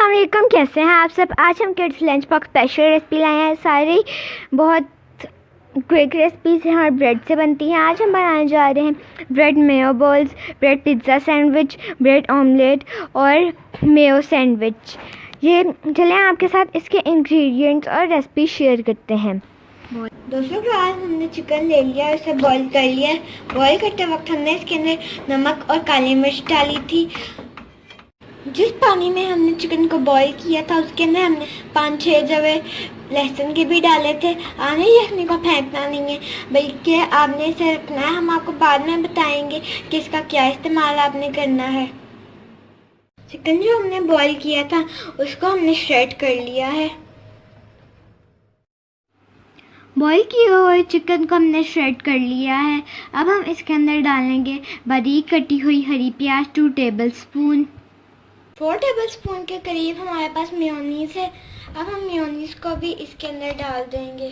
अस्सलाम वालेकुम, कैसे हैं आप सब। आज हम kids lunch box special recipe लाए हैं। सारी बहुत क्विक रेसिपीज़ हैं और ब्रेड से बनती हैं। आज हम बनाने जा रहे हैं bread Mayo balls, bread pizza sandwich, bread omelette और मेयो सैंडविच। ये चलें आपके साथ इसके इंग्रेडिएंट्स और रेसिपी शेयर करते हैं। दोस्तों आज हमने चिकन ले लिया और इसे बॉईल कर लिया। बॉईल करते वक्त हमने इसके अंदर नमक और काली मिर्च डाली थी। जिस पानी में हमने चिकन को बॉईल किया था उसके अंदर हमने 5-6 जवे लहसुन के भी डाले थे। आपने यखनी को फेंकना नहीं है, बल्कि आपने इसे रखना है। हम आपको बाद में बताएंगे कि इसका क्या इस्तेमाल आपने करना है। चिकन जो हमने बॉईल किया था उसको हमने श्रेड कर लिया है। बॉईल किए हुए चिकन को हमने श्रेड कर लिया है। अब हम इसके अंदर डालेंगे बारीक कटी हुई हरी प्याज 2 टेबलस्पून। 4 टेबलस्पून के करीब हमारे पास मेयोनीज है। अब हम मेयोनीज को भी इसके अंदर डाल देंगे।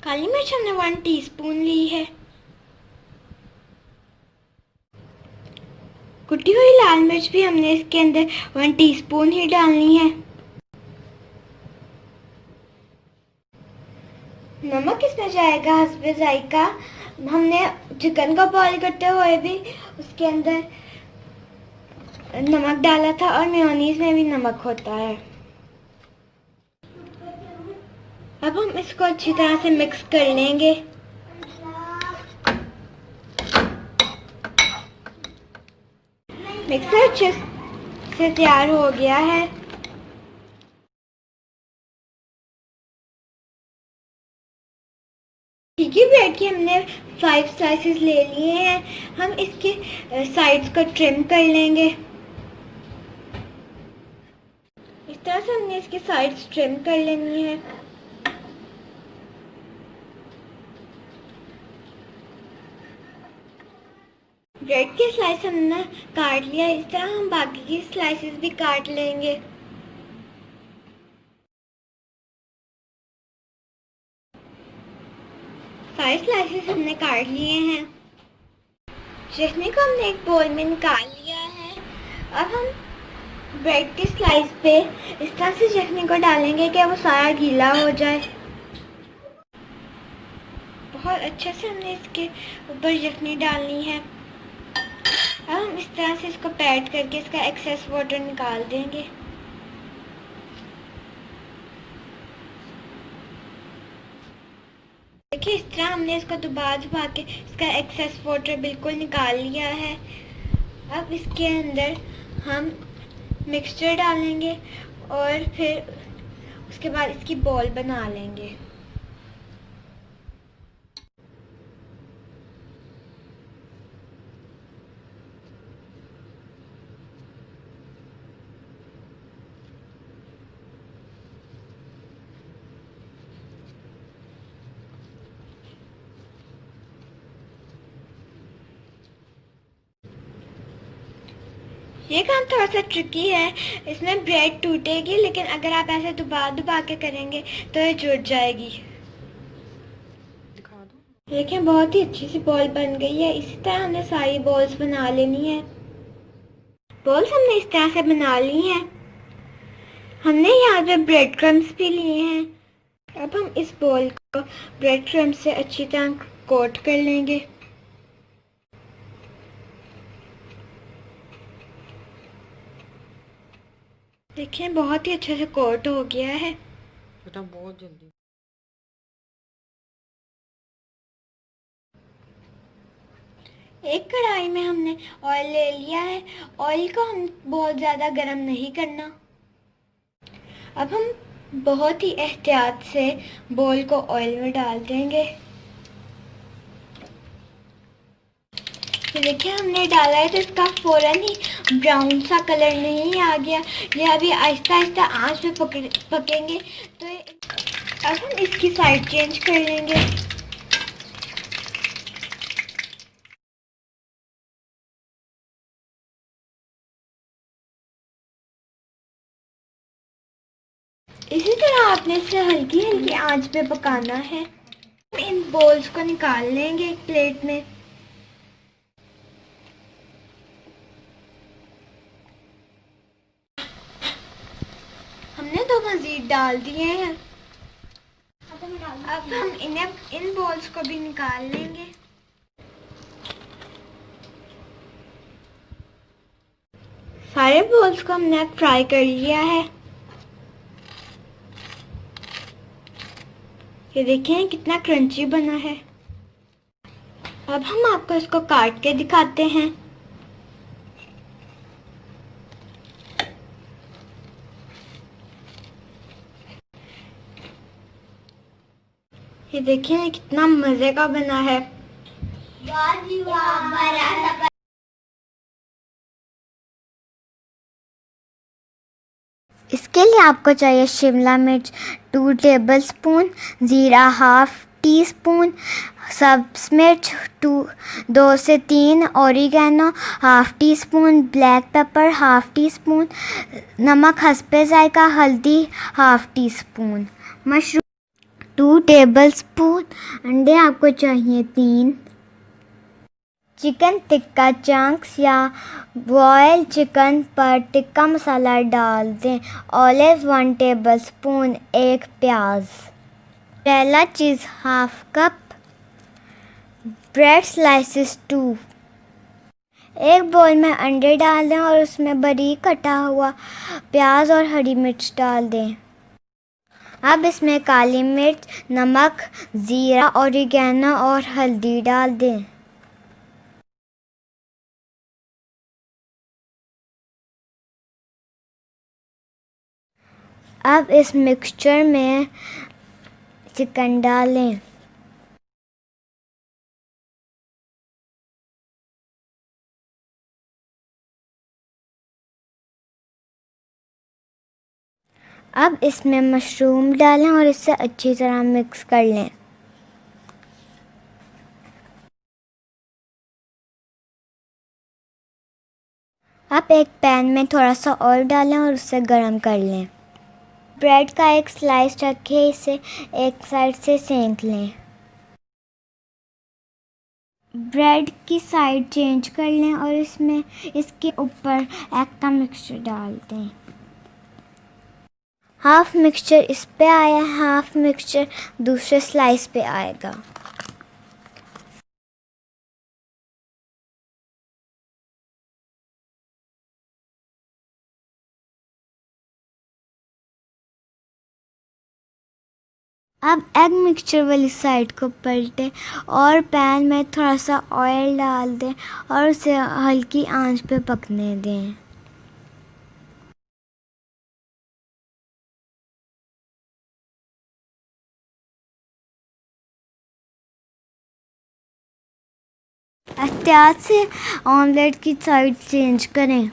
काली मिर्च हमने 1 टीस्पून ली है। कुटी हुई लाल मिर्च भी हमने इसके अंदर 1 टीस्पून ही डालनी है। नमक इसमें जाएगा हस्बे जायका। हमने चिकन को बॉईल करते हुए भी उसके अंदर नमक डाला था और मेयोनीज में भी नमक होता है। अब हम इसको अच्छी तरह से मिक्स कर लेंगे। मिक्सर अच्छे से तैयार हो गया है। ठीक है, ब्रेड के हमने 5 स्लाइसेस ले लिए हैं। हम इसके साइड्स को ट्रिम कर लेंगे। इस तरह से हमने इसके साइड्स ट्रिम कर लेनी है। ब्रेड के स्लाइस हमने काट लिया। इस तरह हम बाकी की स्लाइसेस भी काट लेंगे। सारे स्लाइसेस हमने काट लिए हैं। चटनी को हमने एक बोल में निकाल लिया है। अब हम ब्रेड के स्लाइस पे इस तरह से चटनी को डालेंगे कि वो सारा गीला हो जाए। बहुत अच्छे से हमने इसके ऊपर चटनी डालनी है। अब हम इस तरह से इसको पैट करके इसका एक्सेस वाटर निकाल देंगे। देखिए, इस तरह हमने इसको दबा के इसका एक्सेस वाटर बिल्कुल निकाल लिया है। अब इसके अंदर हम मिक्सचर डालेंगे और फिर उसके बाद इसकी बॉल बना लेंगे। ये काम थोड़ा सा ट्रिकी है, इसमें ब्रेड टूटेगी, लेकिन अगर आप ऐसे दबा के करेंगे तो ये जुट जाएगी। दिखा दो। देखिए, बहुत ही अच्छी सी बॉल बन गई है। इसी तरह हमने सारी बॉल्स बना लेनी है। बॉल्स हमने इस तरह से बना ली हैं। हमने यहाँ पे ब्रेड क्रम्स भी लिए हैं। अब हम इस बॉल को ब्रेड क्रम्स से अच्छी तरह कोट कर लेंगे। देखिए, बहुत ही अच्छे से कोट हो गया है। बेटा बहुत जल्दी। एक कढ़ाई में हमने ऑयल ले लिया है। ऑयल को हम बहुत ज़्यादा गर्म नहीं करना। अब हम बहुत ही एहतियात से बॉल को ऑयल में डाल देंगे। देखिए, हमने डाला है तो इसका फौरन ही ब्राउन सा कलर नहीं आ गया। ये अभी आहिस्ता आहिस्ता आंच पे पकेंगे। तो अब हम इसकी साइड चेंज कर लेंगे। इसी तरह आपने इसे हल्की हल्की आंच पे पकाना है। इन बॉल्स को निकाल लेंगे एक प्लेट में। डाल दिए हैं। अब हम इन बॉल्स को भी निकाल लेंगे। सारे बॉल्स को हमने अब फ्राई कर लिया है। ये देखिए कितना क्रंची बना है। अब हम आपको इसको काट के दिखाते हैं। ये देखिए कितना मजे का बना है। इसके लिए आपको चाहिए शिमला मिर्च 2 टेबलस्पून, ज़ीरा ½ टीस्पून, सब्ज़ मिर्च 2 से 3, oregano ½ teaspoon, black pepper ½ teaspoon, नमक हस्बे जायका, हल्दी ½ टीस्पून, मशरूम 2 टेबलस्पून, अंडे आपको चाहिए 3, चिकन टिक्का चंक्स या बॉयल चिकन पर टिक्का मसाला डाल दें, ऑलिव 1 टेबलस्पून, 1 प्याज, mozzarella cheese ½ cup, bread slices 2। एक बोल में अंडे डाल दें और उसमें बारीक कटा हुआ प्याज और हरी मिर्च डाल दें। अब इसमें काली मिर्च, नमक, ज़ीरा, ओरिगेनो और हल्दी डाल दें। अब इस मिक्सचर में चिकन डालें। अब इसमें मशरूम डालें और इसे अच्छी तरह मिक्स कर लें। अब एक पैन में थोड़ा सा ऑयल डालें और उसे गर्म कर लें। ब्रेड का एक स्लाइस रखें, इसे एक साइड से सेंक लें। ब्रेड की साइड चेंज कर लें और इसके ऊपर एग का मिक्सचर डाल दें। हाफ मिक्सचर इस पे आया, हाफ मिक्सचर दूसरे स्लाइस पे आएगा। अब एग मिक्सचर वाली साइड को पलटें और पैन में थोड़ा सा ऑयल डाल दें और उसे हल्की आंच पे पकने दें। एहतियात से ऑमलेट की साइड चेंज करें।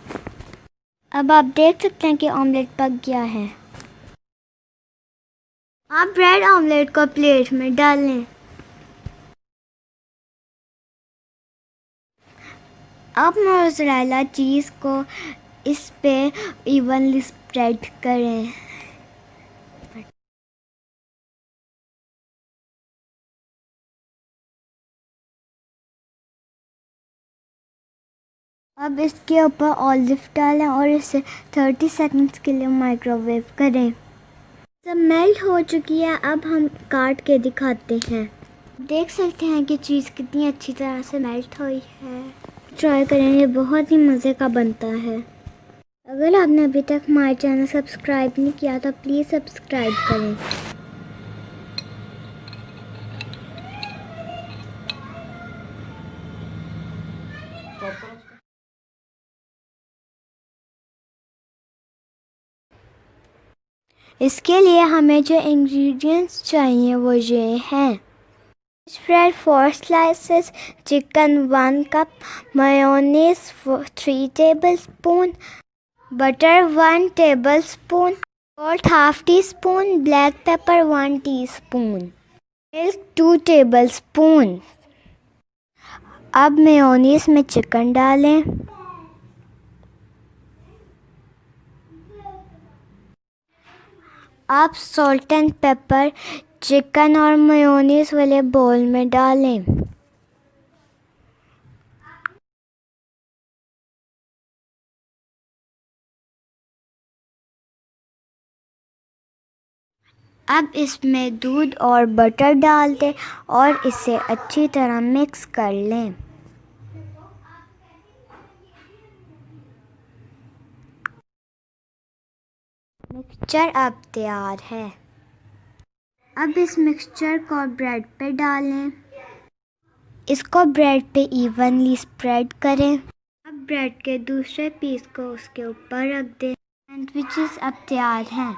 अब आप देख सकते हैं कि ऑमलेट पक गया है। आप ब्रेड ऑमलेट को प्लेट में डालें। अब मोज़रेला चीज़ को इस पे इवनली स्प्रेड करें। अब इसके ऊपर ऑलिव डालें और इसे 30 सेकंड्स के लिए माइक्रोवेव करें। सब मेल्ट हो चुकी है। अब हम काट के दिखाते हैं। देख सकते हैं कि चीज़ कितनी अच्छी तरह से मेल्ट हुई है। ट्राई करें, ये बहुत ही मज़े का बनता है। अगर आपने अभी तक हमारे चैनल सब्सक्राइब नहीं किया तो प्लीज़ सब्सक्राइब करें। इसके लिए हमें जो इंग्रेडिएंट्स चाहिए वो ये हैं: bread 4 slices, chicken 1 cup, mayonnaise 3 tablespoon, butter 1 tablespoon, salt ½ teaspoon, black pepper 1 teaspoon, milk 2 tablespoon. अब मेयोनीज में चिकन डालें। आप सॉल्ट एंड पेपर चिकन और मेयोनीज वाले बोल में डालें। अब इसमें दूध और बटर डाल दें और इसे अच्छी तरह मिक्स कर लें। मिक्सचर अब तैयार है। अब इस मिक्सचर को ब्रेड पे डालें। इसको ब्रेड पे इवनली स्प्रेड करें। अब ब्रेड के दूसरे पीस को उसके ऊपर रख दें। सैंडविचेस अब तैयार हैं।